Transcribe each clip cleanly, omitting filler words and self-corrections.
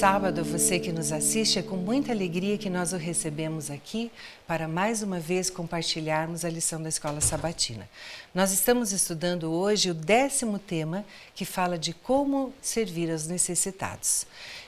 sábado, você que nos assiste, é com muita alegria que nós o recebemos aqui para mais uma vez compartilharmos a lição da Escola Sabatina. Nós estamos estudando hoje o 10º tema, que fala de como servir aos necessitados.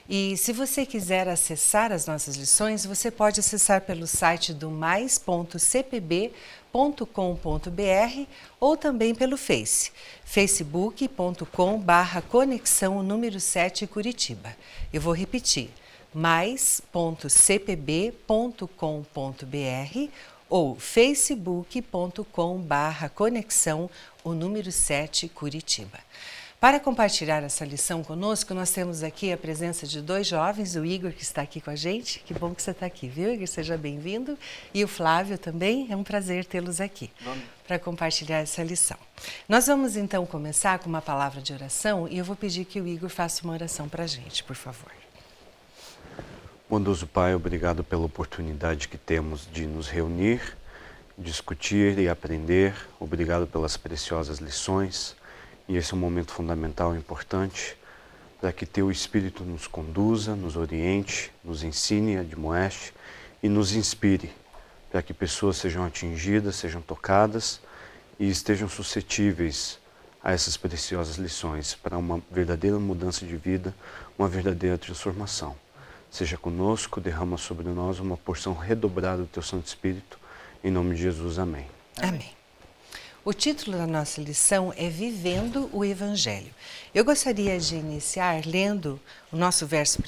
E se você quiser acessar as nossas lições, você pode acessar pelo site do mais.cpb.com.br ou também pelo Face, facebook.com/conexão número 7 Curitiba. Eu vou repetir, mais.cpb.com.br ou facebook.com/conexão número 7 Curitiba. Para compartilhar essa lição conosco, nós temos aqui a presença de dois jovens, o Igor, que está aqui com a gente. Que bom que você está aqui, viu, Igor? Seja bem-vindo. E o Flávio também, é um prazer tê-los aqui para compartilhar essa lição. Nós vamos então começar com uma palavra de oração e eu vou pedir que o Igor faça uma oração para a gente, por favor. Bondoso Pai, obrigado pela oportunidade que temos de nos reunir, discutir e aprender. Obrigado pelas preciosas lições. E esse é um momento fundamental e importante para que Teu Espírito nos conduza, nos oriente, nos ensine, admoeste e nos inspire, para que pessoas sejam atingidas, sejam tocadas e estejam suscetíveis a essas preciosas lições para uma verdadeira mudança de vida, uma verdadeira transformação. Seja conosco, derrama sobre nós uma porção redobrada do Teu Santo Espírito, em nome de Jesus, amém. Amém. O título da nossa lição é Vivendo o Evangelho. Eu gostaria de iniciar lendo o nosso verso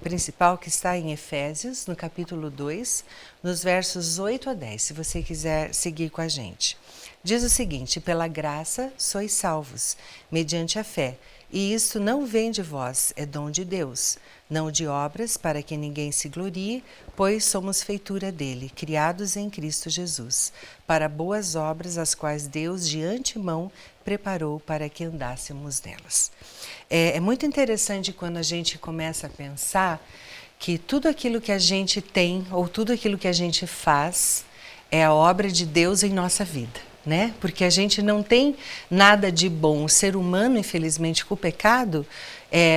principal, que está em Efésios, no capítulo 2, nos versos 8 a 10, se você quiser seguir com a gente. Diz o seguinte: pela graça sois salvos, mediante a fé, e isto não vem de vós, é dom de Deus, não de obras, para que ninguém se glorie, pois somos feitura dele, criados em Cristo Jesus, para boas obras, as quais Deus de antemão preparou para que andássemos nelas. É muito interessante quando a gente começa a pensar que tudo aquilo que a gente tem, ou tudo aquilo que a gente faz, é a obra de Deus em nossa vida. Né? Porque a gente não tem nada de bom. O ser humano, infelizmente, com o pecado,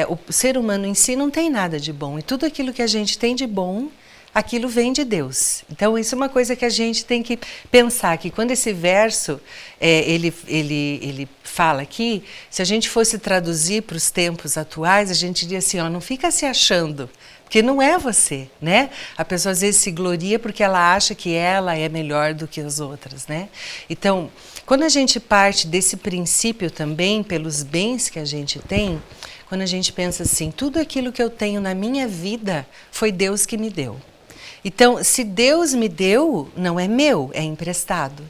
o ser humano em si não tem nada de bom. E tudo aquilo que a gente tem de bom, aquilo vem de Deus. Então, isso é uma coisa que a gente tem que pensar, que quando esse verso, ele fala aqui, se a gente fosse traduzir para os tempos atuais, a gente diria assim, ó, não fica se achando, porque não é você, né? A pessoa às vezes se gloria porque ela acha que ela é melhor do que as outras, né? Então, quando a gente parte desse princípio também, pelos bens que a gente tem, quando a gente pensa assim, tudo aquilo que eu tenho na minha vida foi Deus que me deu. Então, se Deus me deu, não é meu, é emprestado.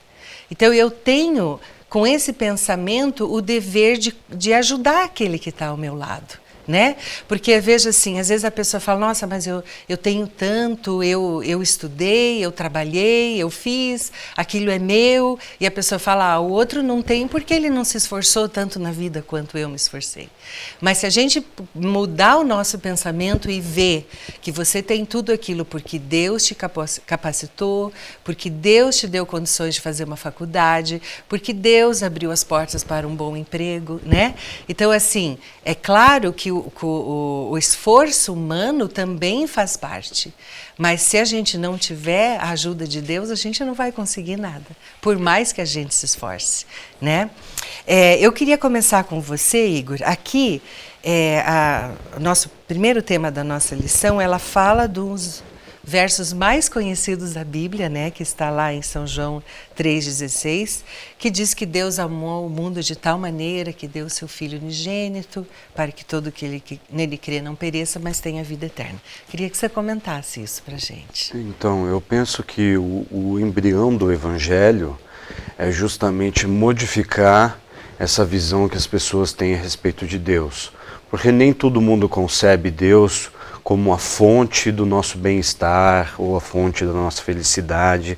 Então, eu tenho, com esse pensamento, o dever de ajudar aquele que está ao meu lado. Né? Porque veja assim, às vezes a pessoa fala, nossa, mas eu tenho tanto, eu estudei, eu trabalhei, eu fiz, aquilo é meu, e a pessoa fala, o outro não tem porque ele não se esforçou tanto na vida quanto eu me esforcei. Mas se a gente mudar o nosso pensamento e ver que você tem tudo aquilo porque Deus te capacitou, porque Deus te deu condições de fazer uma faculdade, porque Deus abriu as portas para um bom emprego, né? Então, assim, é claro que o esforço humano também faz parte, mas se a gente não tiver a ajuda de Deus, a gente não vai conseguir nada, por mais que a gente se esforce, né? Eu queria começar com você, Igor. Aqui, o nosso primeiro tema da nossa lição, ela fala dos versos mais conhecidos da Bíblia, né, que está lá em São João 3,16, que diz que Deus amou o mundo de tal maneira que deu seu Filho unigênito, para que todo aquele que nele crê não pereça, mas tenha vida eterna. Queria que você comentasse isso para a gente. Então, eu penso que o embrião do Evangelho é justamente modificar essa visão que as pessoas têm a respeito de Deus. Porque nem todo mundo concebe Deus como a fonte do nosso bem-estar ou a fonte da nossa felicidade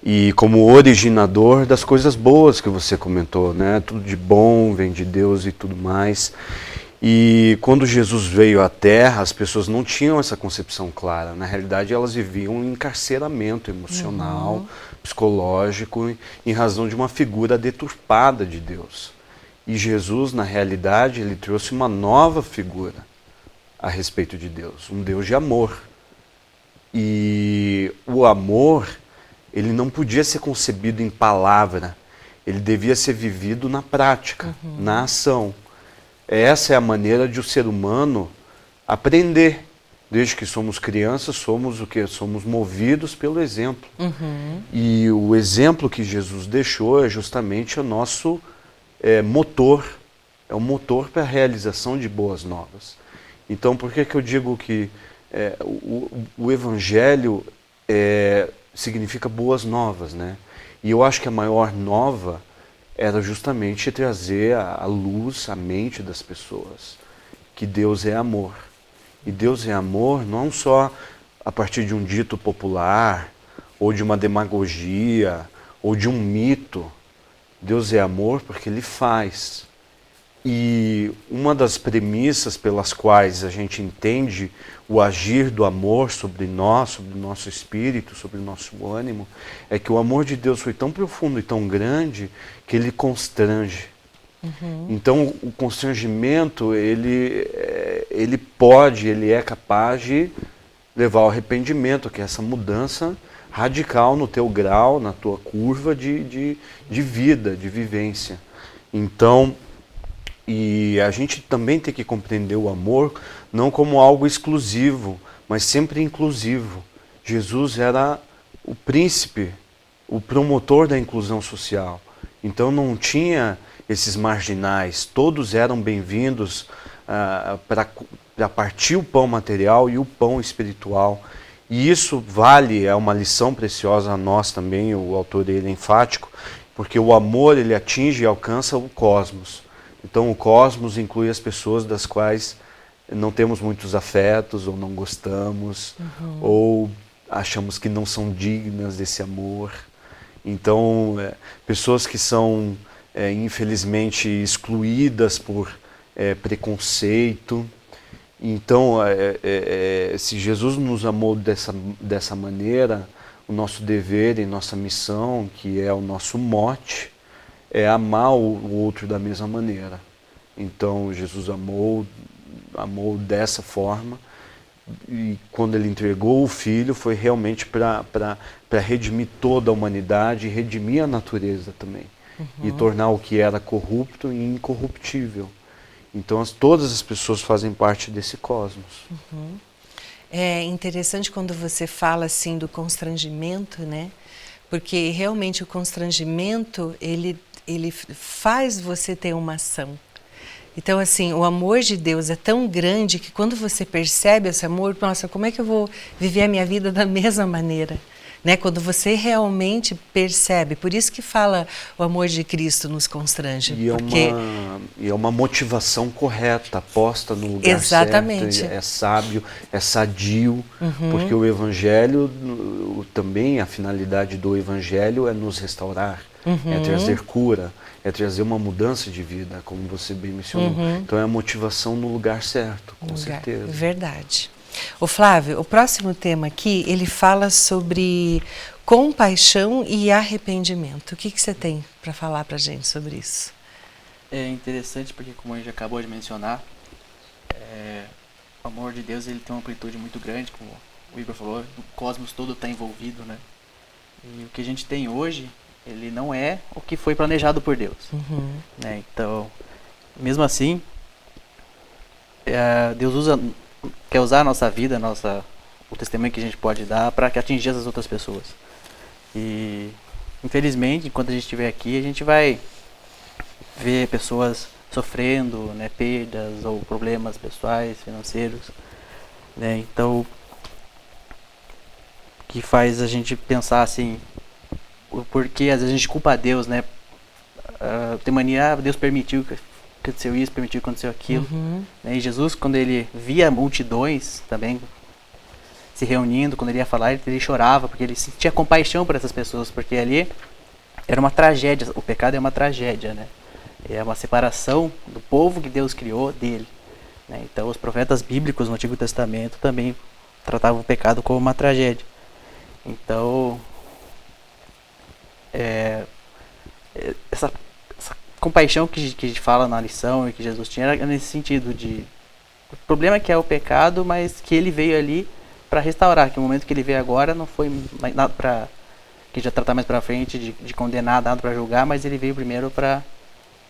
e como originador das coisas boas que você comentou, né? Tudo de bom vem de Deus e tudo mais. E quando Jesus veio à Terra, as pessoas não tinham essa concepção clara. Na realidade, elas viviam um encarceramento emocional, psicológico, em razão de uma figura deturpada de Deus. E Jesus, na realidade, ele trouxe uma nova figura a respeito de Deus, um Deus de amor. E o amor, ele não podia ser concebido em palavra, ele devia ser vivido na prática, na ação. Essa é a maneira de o ser humano aprender. Desde que somos crianças, somos o que? Somos movidos pelo exemplo. E o exemplo que Jesus deixou é justamente o nosso motor, é o motor para a realização de boas novas. Então, por que eu digo que o Evangelho significa boas novas, né? E eu acho que a maior nova era justamente trazer à luz, à mente das pessoas, que Deus é amor. E Deus é amor não só a partir de um dito popular, ou de uma demagogia, ou de um mito. Deus é amor porque Ele faz. E uma das premissas pelas quais a gente entende o agir do amor sobre nós, sobre o nosso espírito, sobre o nosso ânimo, é que o amor de Deus foi tão profundo e tão grande que Ele constrange. Então o constrangimento, ele é capaz de levar ao arrependimento, que é essa mudança radical no teu grau, na tua curva de vida, de vivência. Então, e a gente também tem que compreender o amor não como algo exclusivo, mas sempre inclusivo. Jesus era o príncipe, o promotor da inclusão social. Então não tinha esses marginais, todos eram bem-vindos para partir o pão material e o pão espiritual. E isso é uma lição preciosa a nós também, o autor ele é enfático, porque o amor ele atinge e alcança o cosmos. Então o cosmos inclui as pessoas das quais não temos muitos afetos, ou não gostamos, ou achamos que não são dignas desse amor. Então, pessoas que são, infelizmente, excluídas por preconceito. Então, se Jesus nos amou dessa maneira, o nosso dever e nossa missão, que é o nosso mote, é amar o outro da mesma maneira. Então, Jesus amou dessa forma, e quando ele entregou o Filho, foi realmente para redimir toda a humanidade e redimir a natureza também. E tornar o que era corrupto e incorruptível. Então, todas as pessoas fazem parte desse cosmos. É interessante quando você fala assim do constrangimento, né? Porque realmente o constrangimento, ele faz você ter uma ação. Então, assim, o amor de Deus é tão grande que quando você percebe esse amor, nossa, como é que eu vou viver a minha vida da mesma maneira? Né? Quando você realmente percebe, por isso que fala o amor de Cristo nos constrange. E é uma motivação correta, posta no lugar Exatamente. certo, é sábio, é sadio, porque o Evangelho, também a finalidade do Evangelho é nos restaurar, é trazer cura, é trazer uma mudança de vida, como você bem mencionou. Então é a motivação no lugar certo, com certeza. Verdade. Ô Flávio, o próximo tema aqui, ele fala sobre compaixão e arrependimento. O que você tem para falar para a gente sobre isso? É interessante porque, como a gente acabou de mencionar, o amor de Deus ele tem uma amplitude muito grande, como o Igor falou, o cosmos todo está envolvido, né? E o que a gente tem hoje, ele não é o que foi planejado por Deus. Né? Então, mesmo assim, Deus quer usar a nossa vida, o testemunho que a gente pode dar para atingir as outras pessoas. E, infelizmente, enquanto a gente estiver aqui, a gente vai ver pessoas sofrendo, né, perdas ou problemas pessoais, financeiros. Né? Então, que faz a gente pensar assim, porque às vezes a gente culpa a Deus, né? Tem mania, Deus permitiu que aconteceu isso, permitiu que aconteceu aquilo. Né? E Jesus, quando ele via multidões também se reunindo, quando ele ia falar, ele chorava, porque ele sentia compaixão por essas pessoas, porque ali era uma tragédia, o pecado é uma tragédia, né? É uma separação do povo que Deus criou dele. Né? Então os profetas bíblicos no Antigo Testamento também tratavam o pecado como uma tragédia. Então, essa compaixão que a gente fala na lição e que Jesus tinha era nesse sentido de o problema que é o pecado, mas que ele veio ali para restaurar, que o momento que ele veio agora não foi nada para que já tratar mais para frente de condenar, nada para julgar, mas ele veio primeiro para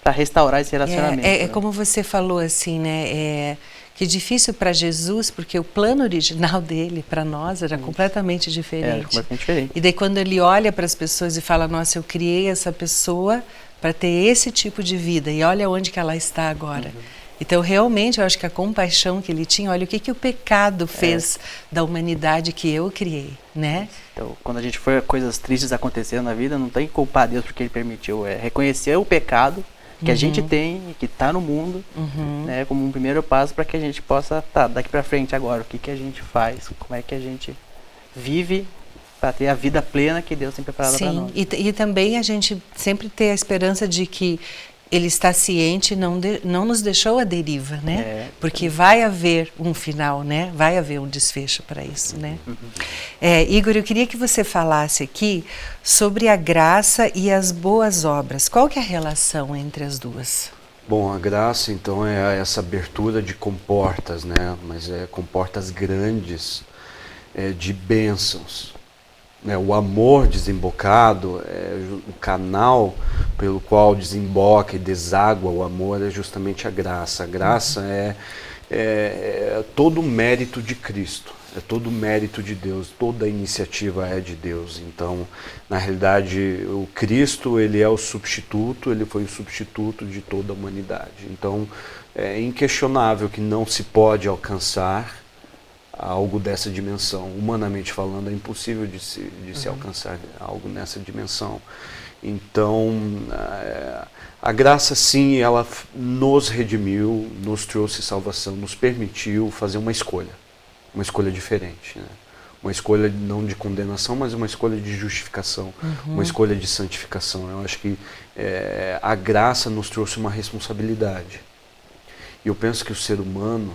restaurar esse relacionamento. É como você falou assim, né? Que difícil para Jesus, porque o plano original dele para nós era completamente diferente. Era completamente diferente. E daí quando ele olha para as pessoas e fala, nossa, eu criei essa pessoa para ter esse tipo de vida e olha onde que ela está agora. Então realmente eu acho que a compaixão que ele tinha, olha o que o pecado fez da humanidade que eu criei, né? Então quando a gente for coisas tristes acontecendo na vida, não tem que culpar Deus porque ele permitiu, é reconhecer o pecado que a gente tem e que está no mundo, né, como um primeiro passo para que a gente possa, daqui para frente agora, o que a gente faz, como é que a gente vive para ter a vida plena que Deus tem preparado para nós. E também a gente sempre ter a esperança de que Ele está ciente e não nos deixou à deriva, né? Porque vai haver um final, né? Vai haver um desfecho para isso, né? Igor, eu queria que você falasse aqui sobre a graça e as boas obras. Qual que é a relação entre as duas? Bom, a graça, então, é essa abertura de comportas, né? Mas comportas grandes de bênçãos. O amor desembocado, o canal pelo qual desemboca e deságua o amor é justamente a graça. A graça é todo o mérito de Cristo, é todo o mérito de Deus, toda a iniciativa é de Deus. Então, na realidade, o Cristo, ele é o substituto, ele foi o substituto de toda a humanidade. Então, é inquestionável que não se pode alcançar algo dessa dimensão. Humanamente falando, é impossível de se alcançar algo nessa dimensão. Então, a graça, sim, ela nos redimiu, nos trouxe salvação, nos permitiu fazer uma escolha diferente, né? Uma escolha não de condenação, mas uma escolha de justificação, uma escolha de santificação. Eu acho que a graça nos trouxe uma responsabilidade. E eu penso que o ser humano,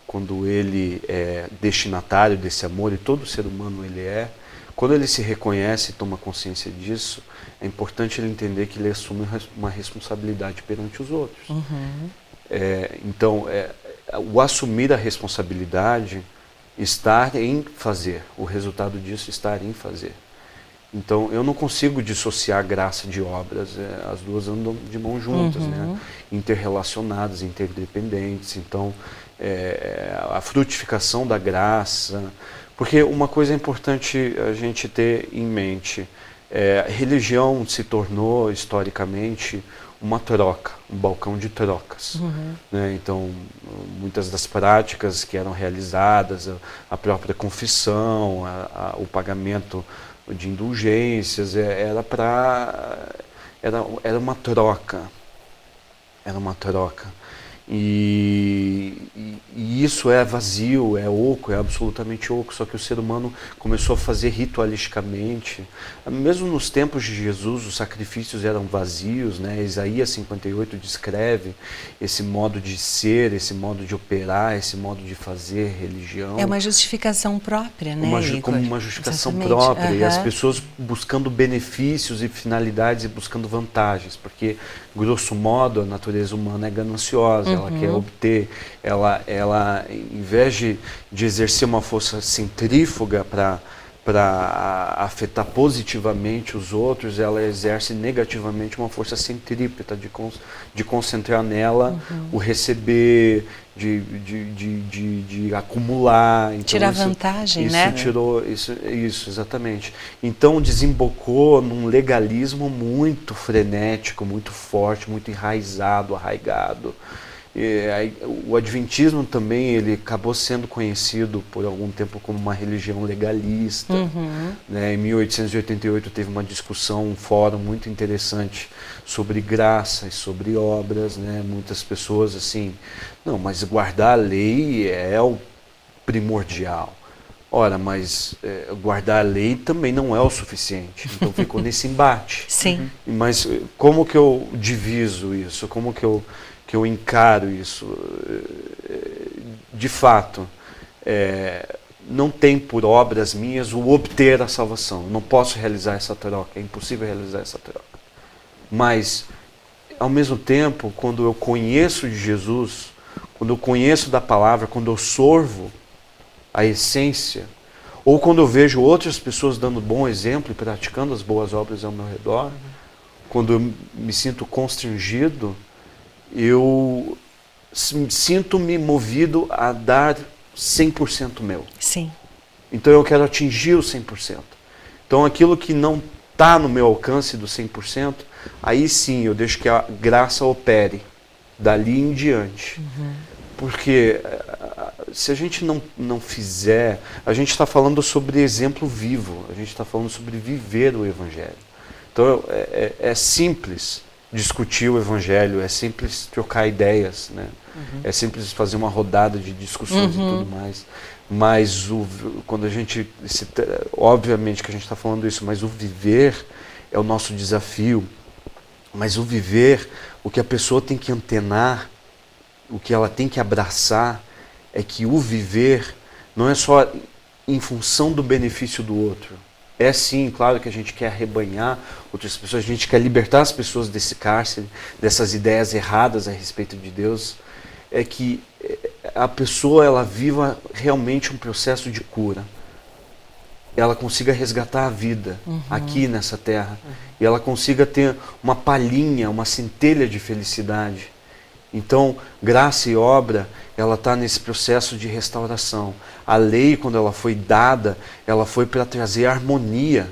quando ele é destinatário desse amor, e todo ser humano ele quando ele se reconhece e toma consciência disso, é importante ele entender que ele assume uma responsabilidade perante os outros. Então, o assumir a responsabilidade, estar em fazer, o resultado disso estar em fazer. Então, eu não consigo dissociar graça de obras, as duas andam de mãos juntas, né? Interrelacionadas, interdependentes. Então, a frutificação da graça, porque uma coisa é importante a gente ter em mente, a religião se tornou historicamente uma troca, um balcão de trocas, né? Então, muitas das práticas que eram realizadas, a própria confissão, o pagamento de indulgências, era uma troca, e isso é vazio, é oco, é absolutamente oco. Só que o ser humano começou a fazer ritualisticamente. Mesmo nos tempos de Jesus, os sacrifícios eram vazios, né? Isaías 58 descreve esse modo de ser, esse modo de operar, esse modo de fazer religião. É uma justificação própria, né, como uma justificação Exatamente. própria. E as pessoas buscando benefícios e finalidades e buscando vantagens, porque, grosso modo, a natureza humana é gananciosa. Ela quer obter, ela em vez de exercer uma força centrífuga para afetar positivamente os outros, ela exerce negativamente uma força centrípeta de concentrar nela o receber, de acumular. Então, tirar vantagem, né? Isso, exatamente. Então desembocou num legalismo muito frenético, muito forte, muito enraizado, arraigado. O Adventismo também, ele acabou sendo conhecido por algum tempo como uma religião legalista. Né? Em 1888 teve uma discussão, um fórum muito interessante sobre graça e sobre obras, né? Muitas pessoas assim, não, mas guardar a lei é o primordial. Ora, mas guardar a lei também não é o suficiente. Então ficou nesse embate. Sim. Mas como que eu diviso isso? Como que eu encaro isso? De fato, não tem por obras minhas o obter a salvação. Eu não posso realizar essa troca, é impossível realizar essa troca. Mas, ao mesmo tempo, quando eu conheço de Jesus, quando eu conheço da palavra, quando eu sorvo a essência, ou quando eu vejo outras pessoas dando bom exemplo e praticando as boas obras ao meu redor, quando eu me sinto constrangido, eu sinto-me movido a dar 100% meu. Sim. Então eu quero atingir o 100%. Então aquilo que não está no meu alcance do 100%, aí sim eu deixo que a graça opere dali em diante. Porque se a gente não fizer, a gente está falando sobre exemplo vivo, a gente está falando sobre viver o Evangelho. Então é simples discutir o Evangelho, é simples trocar ideias, né? É simples fazer uma rodada de discussões e tudo mais. Mas quando a gente, obviamente que a gente está falando isso, mas o viver é o nosso desafio. Mas o viver, o que a pessoa tem que antenar, o que ela tem que abraçar, é que o viver não é só em função do benefício do outro. É sim, claro que a gente quer arrebanhar outras pessoas, a gente quer libertar as pessoas desse cárcere, dessas ideias erradas a respeito de Deus. É que a pessoa ela viva realmente um processo de cura. Ela consiga resgatar a vida aqui nessa terra. E ela consiga ter uma palhinha, uma centelha de felicidade. Então, graça e obra, ela está nesse processo de restauração. A lei, quando ela foi dada, ela foi para trazer harmonia.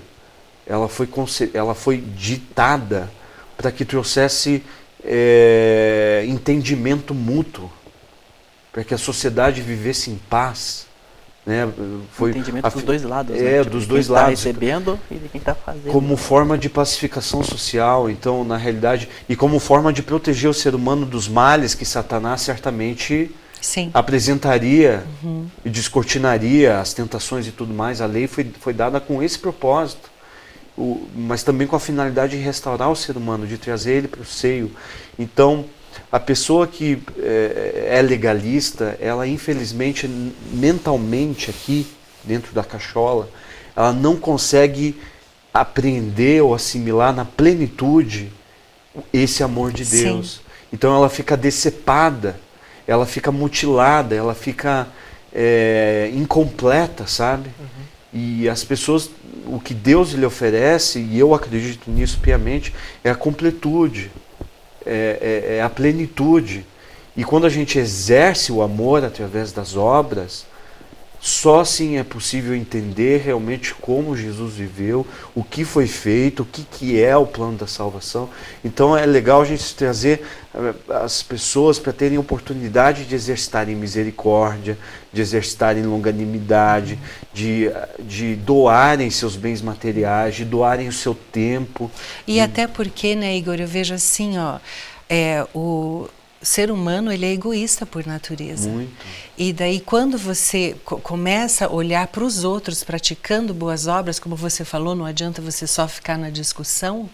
Ela foi ditada para que trouxesse entendimento mútuo, para que a sociedade vivesse em paz. Né? Foi entendimento dos dois lados, né? Tipo, dos dois quem lados. está recebendo e de quem está fazendo. Como forma de pacificação social, então, na realidade, e como forma de proteger o ser humano dos males que Satanás certamente apresentaria e descortinaria as tentações e tudo mais. A lei foi dada com esse propósito, mas também com a finalidade de restaurar o ser humano, de trazer ele para o seio. Então, a pessoa que é legalista, ela infelizmente, mentalmente aqui, dentro da cachola, ela não consegue apreender ou assimilar na plenitude esse amor de Deus. Então ela fica decepada, ela fica mutilada, ela fica incompleta, sabe? E as pessoas, o que Deus lhe oferece, e eu acredito nisso piamente, é a completude. É a plenitude. E quando a gente exerce o amor através das obras, só assim é possível entender realmente como Jesus viveu, o que foi feito, o que é o plano da salvação. Então é legal a gente trazer as pessoas para terem oportunidade de exercitarem misericórdia, de exercitarem longanimidade, de doarem seus bens materiais, de doarem o seu tempo. E até porque, né, Igor, eu vejo assim, ó, o ser humano, ele é egoísta por natureza. Muito. E daí quando você começa a olhar para os outros praticando boas obras, como você falou, não adianta você só ficar na discussão,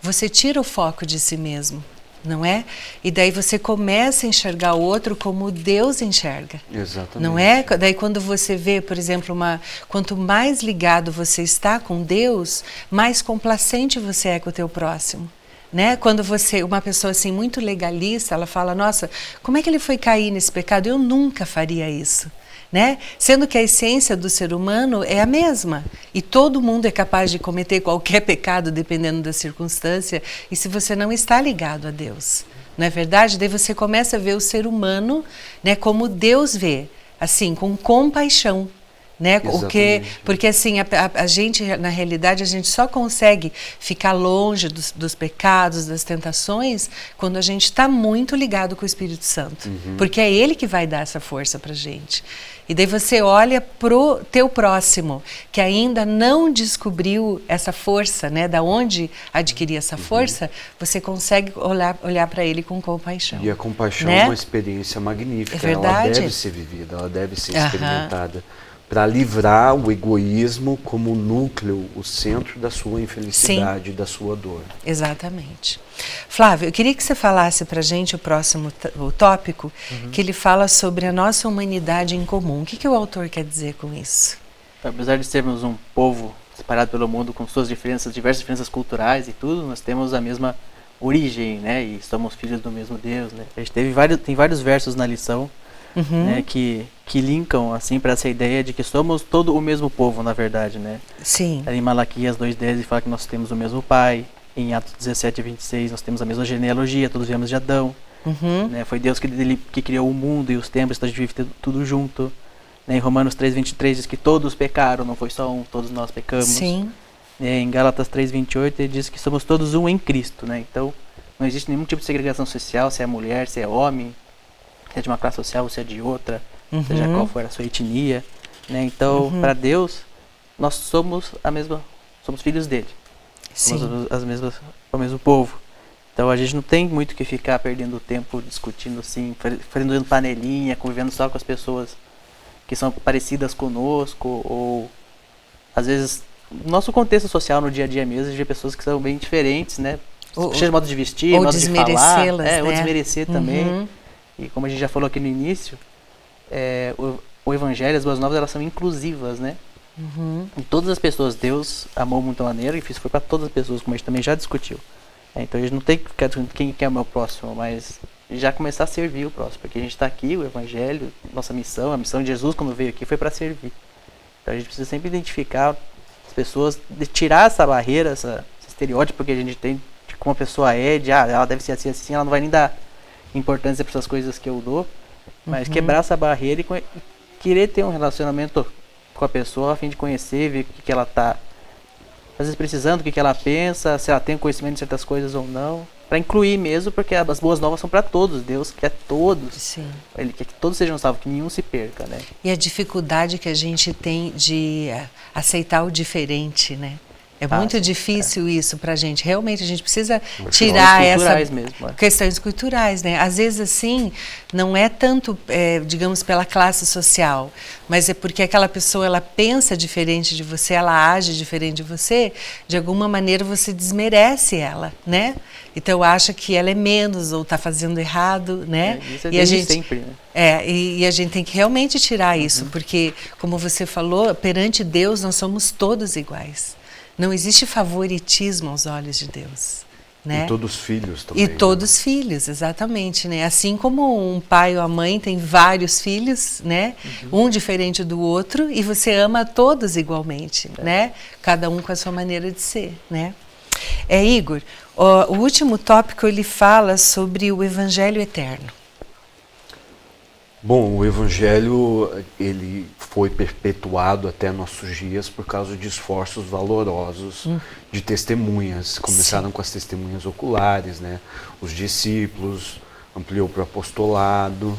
você tira o foco de si mesmo, não é? E daí você começa a enxergar o outro como Deus enxerga. Exatamente. Não é? Daí quando você vê, por exemplo, quanto mais ligado você está com Deus, mais complacente você é com o teu próximo. Né? Quando uma pessoa assim muito legalista, ela fala, nossa, como é que ele foi cair nesse pecado? Eu nunca faria isso. Né? Sendo que a essência do ser humano é a mesma. E todo mundo é capaz de cometer qualquer pecado, dependendo da circunstância, e se você não está ligado a Deus. Não é verdade? Daí você começa a ver o ser humano, né, como Deus vê, assim, com compaixão. Né? Porque assim, a gente, na realidade, a gente só consegue ficar longe dos pecados, das tentações, quando a gente está muito ligado com o Espírito Santo. Porque é Ele que vai dar essa força para a gente. E daí você olha pro teu próximo, que ainda não descobriu essa força, né? Da onde adquirir essa força, você consegue olhar para ele com compaixão. E a compaixão, né? É uma experiência magnífica. É verdade. Ela deve ser vivida, ela deve ser experimentada. Para livrar o egoísmo como núcleo, o centro da sua infelicidade, da sua dor. Exatamente. Flávio, eu queria que você falasse para a gente o próximo tópico, que ele fala sobre a nossa humanidade em comum. O que o autor quer dizer com isso? Apesar de sermos um povo separado pelo mundo com suas diversas diferenças culturais e tudo, nós temos a mesma origem, né? E somos filhos do mesmo Deus, né? A gente tem vários versos na lição né, que linkam assim para essa ideia de que somos todo o mesmo povo, na verdade, né? Sim. Ali em Malaquias 2:10 fala que nós temos o mesmo pai. Em Atos 17:26 nós temos a mesma genealogia, todos viemos de Adão. Né? Foi Deus que criou o mundo e os tempos, então a gente vive tudo junto. Né? Em Romanos 3:23 diz que todos pecaram, não foi só um, todos nós pecamos. Sim. Em Gálatas 3:28 ele diz que somos todos um em Cristo, né? Então não existe nenhum tipo de segregação social, se é mulher, se é homem, se é de uma classe social ou se é de outra, seja qual for a sua etnia, né? Então, para Deus, nós somos somos filhos dele. Sim. Somos o mesmo povo. Então a gente não tem muito que ficar perdendo tempo discutindo assim, fazendo panelinha, convivendo só com as pessoas que são parecidas conosco, ou às vezes no nosso contexto social, no dia a dia mesmo, de pessoas que são bem diferentes, né? Seja de modo de vestir, modo de falar, né? ou desmerecer também. E como a gente já falou aqui no início, o Evangelho, as Boas Novas, elas são inclusivas, né? E todas as pessoas, Deus amou muito a maneira e isso foi para todas as pessoas, como a gente também já discutiu. Então a gente não tem que ficar discutindo quem é o meu próximo, mas já começar a servir o próximo, porque a gente está aqui, o Evangelho, nossa missão, a missão de Jesus quando veio aqui foi para servir. Então a gente precisa sempre identificar as pessoas, de tirar essa barreira, esse estereótipo que a gente tem de como a pessoa é, de ela deve ser assim, assim, ela não vai nem dar importância para essas coisas que eu dou, mas quebrar essa barreira e querer ter um relacionamento com a pessoa a fim de conhecer, ver o que ela está às vezes precisando, o que ela pensa, se ela tem conhecimento de certas coisas ou não, para incluir mesmo, porque as boas novas são para todos, Deus quer todos. Sim. Ele quer que todos sejam salvos, que nenhum se perca, né? E a dificuldade que a gente tem de aceitar o diferente, né? É muito difícil isso pra gente. Realmente a gente precisa tirar essa mesmo, questões culturais, né? Às vezes assim, não é tanto, digamos, pela classe social, mas é porque aquela pessoa ela pensa diferente de você, ela age diferente de você, de alguma maneira você desmerece ela, né? Então acha que ela é menos ou está fazendo errado, né? Isso é desde sempre, né? E a gente tem que realmente tirar isso, porque como você falou, perante Deus nós somos todos iguais. Não existe favoritismo aos olhos de Deus, né? E todos filhos também. E todos filhos, exatamente, né? Assim como um pai ou a mãe tem vários filhos, né? Um diferente do outro, e você ama todos igualmente, né? Cada um com a sua maneira de ser, né? Igor, o último tópico ele fala sobre o Evangelho eterno. Bom, o Evangelho ele foi perpetuado até nossos dias por causa de esforços valorosos de testemunhas. Começaram com as testemunhas oculares, né? Os discípulos, ampliou para o apostolado,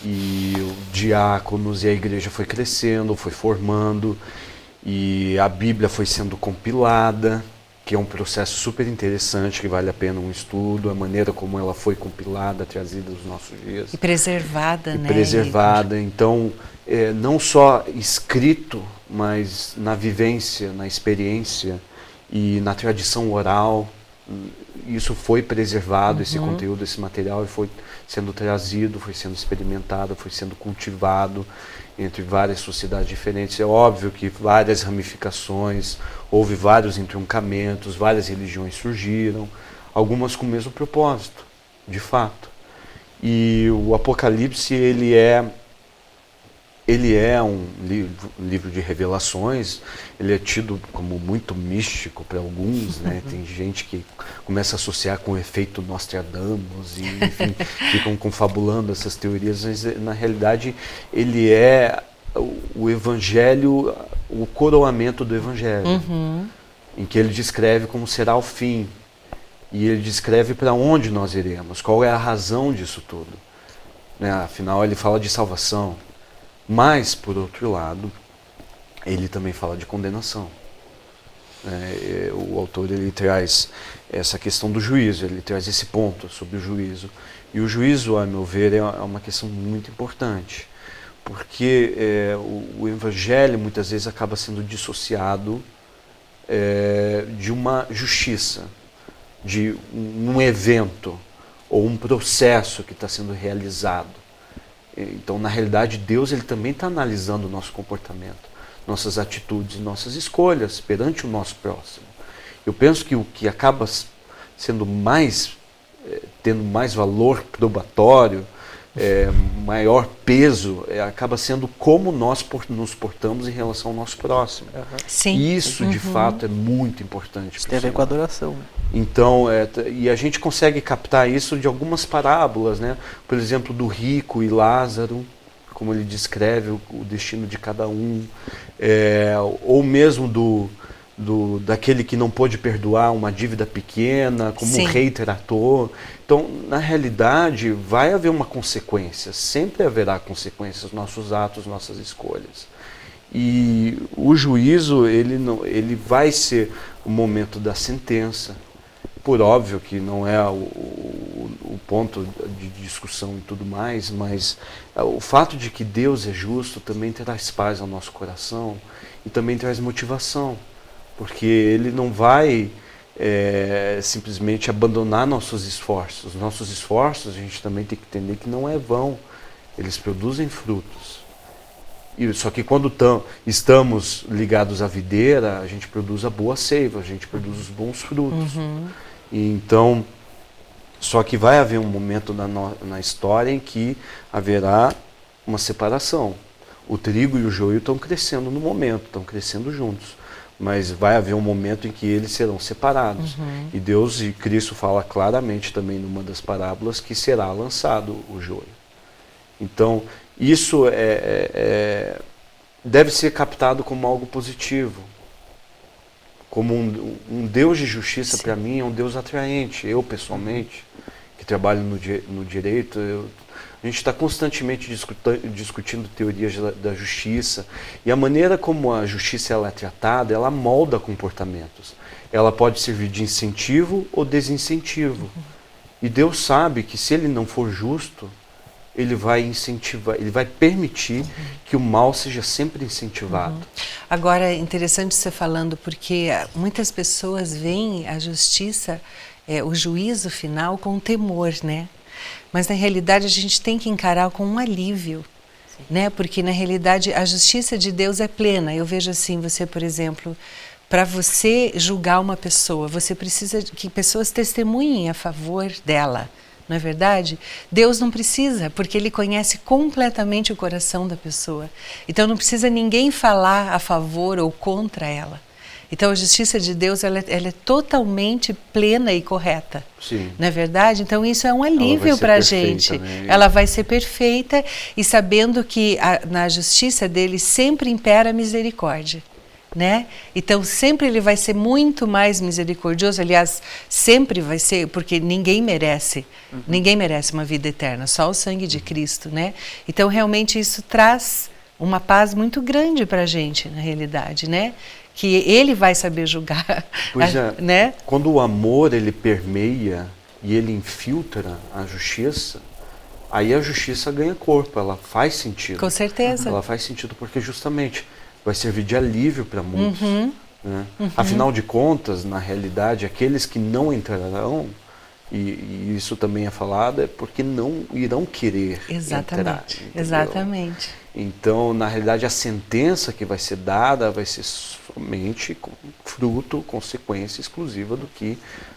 e diáconos, e a igreja foi crescendo, foi formando, e a Bíblia foi sendo compilada, que é um processo super interessante, que vale a pena um estudo, a maneira como ela foi compilada, trazida aos nossos dias. E preservada, né? Preservada, então, não só escrito, mas na vivência, na experiência e na tradição oral, isso foi preservado, esse conteúdo, esse material, e foi sendo trazido, foi sendo experimentado, foi sendo cultivado entre várias sociedades diferentes. É óbvio que várias ramificações, houve vários entroncamentos, várias religiões surgiram, algumas com o mesmo propósito, de fato. E o Apocalipse, ele é um livro de revelações, ele é tido como muito místico para alguns, né? Tem gente que começa a associar com o efeito Nostradamus e, enfim, ficam confabulando essas teorias, mas na realidade ele é o Evangelho, o coroamento do Evangelho, em que ele descreve como será o fim, e ele descreve para onde nós iremos, qual é a razão disso tudo, né? Afinal ele fala de salvação. Mas, por outro lado, ele também fala de condenação. O autor ele traz essa questão do juízo, ele traz esse ponto sobre o juízo. E o juízo, a meu ver, é uma questão muito importante, porque o Evangelho muitas vezes acaba sendo dissociado de uma justiça, de um evento ou um processo que está sendo realizado. Então, na realidade, Deus ele também está analisando o nosso comportamento, nossas atitudes, nossas escolhas perante o nosso próximo. Eu penso que o que acaba sendo tendo mais valor probatório maior peso acaba sendo como nós nos portamos em relação ao nosso próximo. Sim. Isso, de fato, é muito importante. Isso tem a ver com a adoração. Então, e a gente consegue captar isso de algumas parábolas, né? Por exemplo, do rico e Lázaro, como ele descreve o destino de cada um, ou mesmo daquele que não pôde perdoar uma dívida pequena, como Sim. um rei tratou. Então, na realidade, vai haver uma consequência, sempre haverá consequências, nossos atos, nossas escolhas. E o juízo, ele vai ser o momento da sentença. Por óbvio que não é o ponto de discussão e tudo mais, mas o fato de que Deus é justo também traz paz ao nosso coração e também traz motivação, porque Ele não vai simplesmente abandonar nossos esforços. Nossos esforços, a gente também tem que entender que não é vão, eles produzem frutos. Só que quando estamos ligados à videira, a gente produz a boa seiva, a gente produz os bons frutos. Então, só que vai haver um momento na história em que haverá uma separação. O trigo e o joio estão crescendo no momento, estão crescendo juntos. Mas vai haver um momento em que eles serão separados. E Deus e Cristo fala claramente também numa das parábolas que será lançado o joio. Então, isso deve ser captado como algo positivo. Como um Deus de justiça, para mim, é um Deus atraente. Eu, pessoalmente, que trabalho no direito, a gente está constantemente discutindo teorias da justiça. E a maneira como a justiça ela é tratada, ela molda comportamentos. Ela pode servir de incentivo ou desincentivo. E Deus sabe que se Ele não for justo, Ele vai incentivar, Ele vai permitir que o mal seja sempre incentivado. Agora, é interessante você falando, porque muitas pessoas veem a justiça, o juízo final com temor, né? Mas na realidade a gente tem que encarar com um alívio, né? Porque na realidade a justiça de Deus é plena. Eu vejo assim, você, por exemplo, para você julgar uma pessoa, você precisa que pessoas testemunhem a favor dela. Não é verdade? Deus não precisa, porque Ele conhece completamente o coração da pessoa. Então não precisa ninguém falar a favor ou contra ela. Então a justiça de Deus ela é totalmente plena e correta. Sim. Não é verdade? Então isso é um alívio para a gente. Né? Ela vai ser perfeita e sabendo que na justiça dele sempre impera a misericórdia. Né? Então sempre ele vai ser muito mais misericordioso, aliás, sempre vai ser, porque ninguém merece uma vida eterna, só o sangue de Cristo, né? Então realmente isso traz uma paz muito grande para a gente, na realidade, né? Que ele vai saber julgar. Pois é, né? Quando o amor ele permeia e ele infiltra a justiça, aí a justiça ganha corpo, ela faz sentido. Com certeza. Ela faz sentido porque justamente vai servir de alívio para muitos. Né? Afinal de contas, na realidade, aqueles que não entrarão, e isso também é falado, é porque não irão querer entrar. Exatamente. Então, na realidade, a sentença que vai ser dada vai ser somente fruto, consequência exclusiva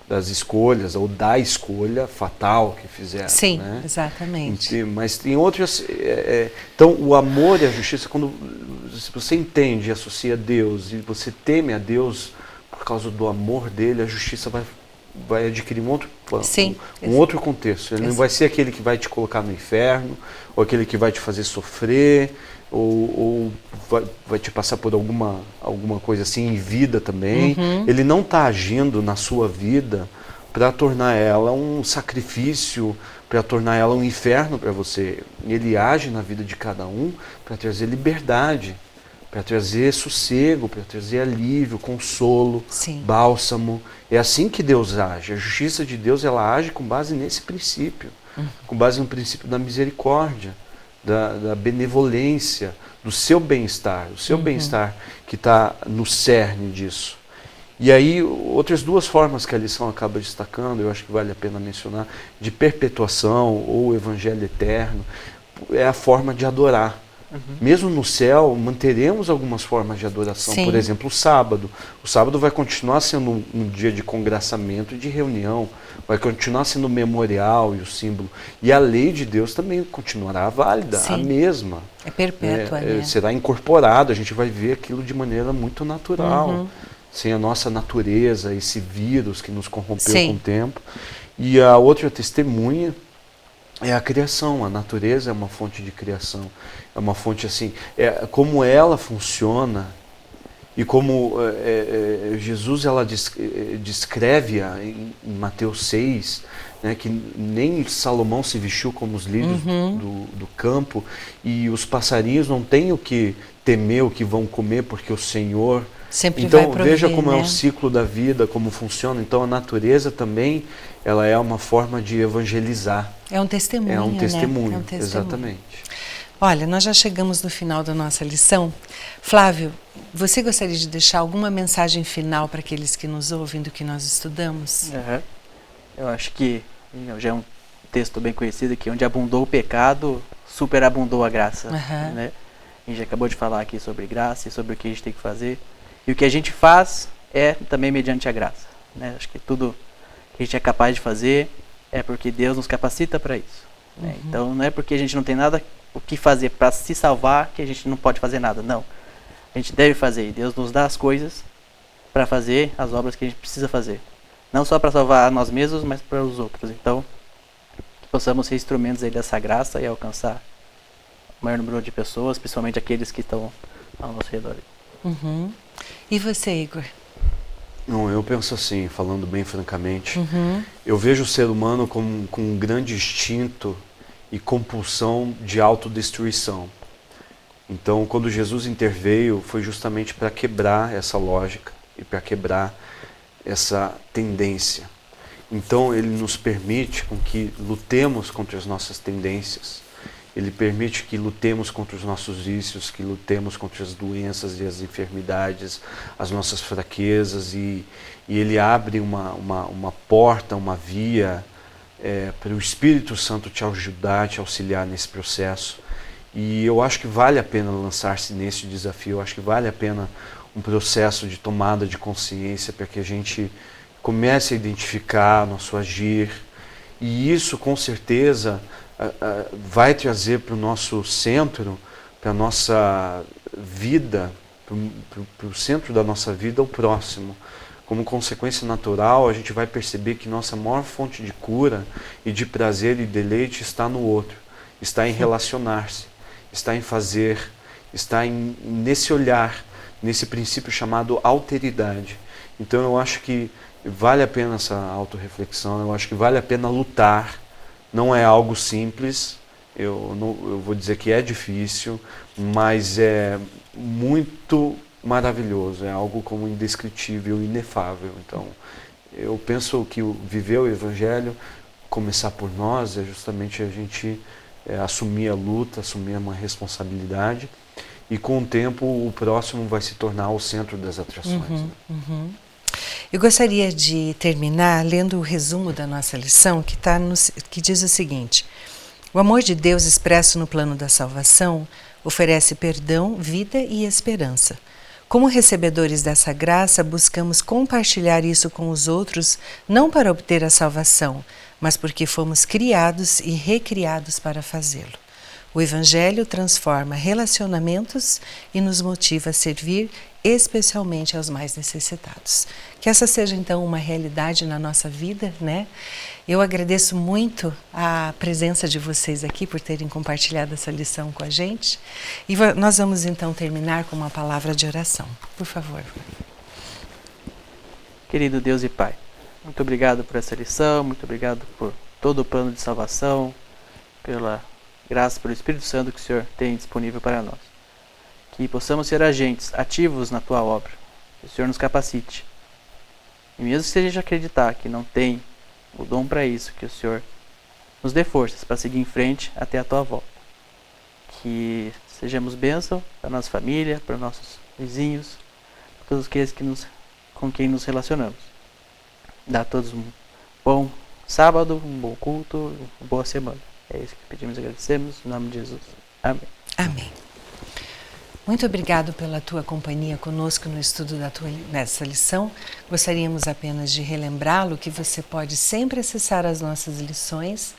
das escolhas, ou da escolha fatal que fizeram. Sim, né? Exatamente. Mas tem outras... então, o amor e a justiça, quando se você entende e associa a Deus, e você teme a Deus por causa do amor dele, a justiça vai adquirir um outro contexto. Ele não vai ser aquele que vai te colocar no inferno, ou aquele que vai te fazer sofrer, ou vai te passar por alguma coisa assim em vida também. Ele não está agindo na sua vida para tornar ela um sacrifício, para tornar ela um inferno para você. Ele age na vida de cada um para trazer liberdade, para trazer sossego, para trazer alívio, consolo, bálsamo. É assim que Deus age. A justiça de Deus ela age com base nesse princípio, com base no princípio da misericórdia, da benevolência, do seu bem-estar, bem-estar que está no cerne disso. E aí, outras duas formas que a lição acaba destacando, eu acho que vale a pena mencionar, de perpetuação ou evangelho eterno, é a forma de adorar. Mesmo no céu, manteremos algumas formas de adoração. Sim. Por exemplo, o sábado. O sábado vai continuar sendo um dia de congraçamento e de reunião. Vai continuar sendo o memorial e o símbolo. E a lei de Deus também continuará válida, Sim. a mesma. É perpétua, né? Será incorporado, a gente vai ver aquilo de maneira muito natural. Sem a nossa natureza, esse vírus que nos corrompeu Sim. com o tempo. E a outra testemunha é a criação. A natureza é uma fonte de criação. É uma fonte assim, como ela funciona e como Jesus ela descreve em Mateus 6, né, que nem Salomão se vestiu como os lírios do campo, e os passarinhos não têm o que temer, o que vão comer, porque o Senhor... Sempre então, vai prover, veja como né? é o ciclo da vida, como funciona. Então, a natureza também, ela é uma forma de evangelizar. É um testemunho, É um testemunho, né? É um testemunho. exatamente. Olha, nós já chegamos no final da nossa lição. Flávio, você gostaria de deixar alguma mensagem final para aqueles que nos ouvem do que nós estudamos? Eu acho que já é um texto bem conhecido aqui, onde abundou o pecado, superabundou a graça. Né? A gente acabou de falar aqui sobre graça e sobre o que a gente tem que fazer. E o que a gente faz é também mediante a graça. Né? Acho que tudo que a gente é capaz de fazer é porque Deus nos capacita para isso. Né? Então não é porque a gente não tem nada o que fazer para se salvar que a gente não pode fazer nada. Não. A gente deve fazer. E Deus nos dá as coisas para fazer as obras que a gente precisa fazer. Não só para salvar a nós mesmos, mas para os outros. Então, que possamos ser instrumentos aí dessa graça e alcançar o maior número de pessoas, principalmente aqueles que estão ao nosso redor. E você, Igor? Não, eu penso assim, falando bem francamente, eu vejo o ser humano com um grande instinto e compulsão de autodestruição. Então, quando Jesus interveio, foi justamente para quebrar essa lógica e para quebrar essa tendência. Então, ele nos permite com que lutemos contra as nossas tendências. Ele permite que lutemos contra os nossos vícios, que lutemos contra as doenças e as enfermidades, as nossas fraquezas, e ele abre uma porta, uma via para o Espírito Santo te ajudar, te auxiliar nesse processo. E eu acho que vale a pena lançar-se nesse desafio, eu acho que vale a pena um processo de tomada de consciência para que a gente comece a identificar nosso agir, e isso com certeza vai trazer para o nosso centro, para a nossa vida, para o centro da nossa vida, o próximo. Como consequência natural, a gente vai perceber que nossa maior fonte de cura e de prazer e deleite está no outro, está em relacionar-se, está em fazer, está nesse olhar, nesse princípio chamado alteridade. Então eu acho que vale a pena essa autorreflexão, eu acho que vale a pena lutar. Não é algo simples, eu vou dizer que é difícil, mas é muito maravilhoso, é algo como indescritível, inefável. Então, eu penso que viver o Evangelho, começar por nós, é justamente a gente assumir a luta, assumir uma responsabilidade, e com o tempo o próximo vai se tornar o centro das atrações. Né? Eu gostaria de terminar lendo o resumo da nossa lição, que diz o seguinte: o amor de Deus expresso no plano da salvação oferece perdão, vida e esperança. Como recebedores dessa graça, buscamos compartilhar isso com os outros, não para obter a salvação, mas porque fomos criados e recriados para fazê-lo. O Evangelho transforma relacionamentos e nos motiva a servir especialmente aos mais necessitados. Que essa seja então uma realidade na nossa vida, né? Eu agradeço muito a presença de vocês aqui por terem compartilhado essa lição com a gente. E nós vamos então terminar com uma palavra de oração. Por favor. Querido Deus e Pai, muito obrigado por essa lição, muito obrigado por todo o plano de salvação, pela graça, pelo Espírito Santo que o Senhor tem disponível para nós. Que possamos ser agentes ativos na Tua obra, que o Senhor nos capacite. E mesmo se a gente acreditar que não tem o dom para isso, que o Senhor nos dê forças para seguir em frente até a Tua volta. Que sejamos bênção para a nossa família, para nossos vizinhos, para todos aqueles com quem nos relacionamos. Dá a todos um bom sábado, um bom culto, uma boa semana. É isso que pedimos e agradecemos. Em nome de Jesus. Amém. Amém. Muito obrigado pela tua companhia conosco no estudo nessa lição. Gostaríamos apenas de relembrá-lo que você pode sempre acessar as nossas lições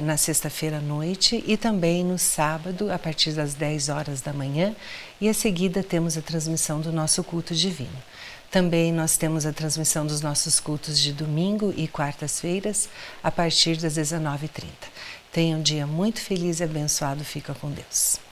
na sexta-feira à noite e também no sábado, a partir das 10 horas da manhã, e a seguida temos a transmissão do nosso culto divino. Também nós temos a transmissão dos nossos cultos de domingo e quartas-feiras, a partir das 19h30. Tenha um dia muito feliz e abençoado. Fica com Deus.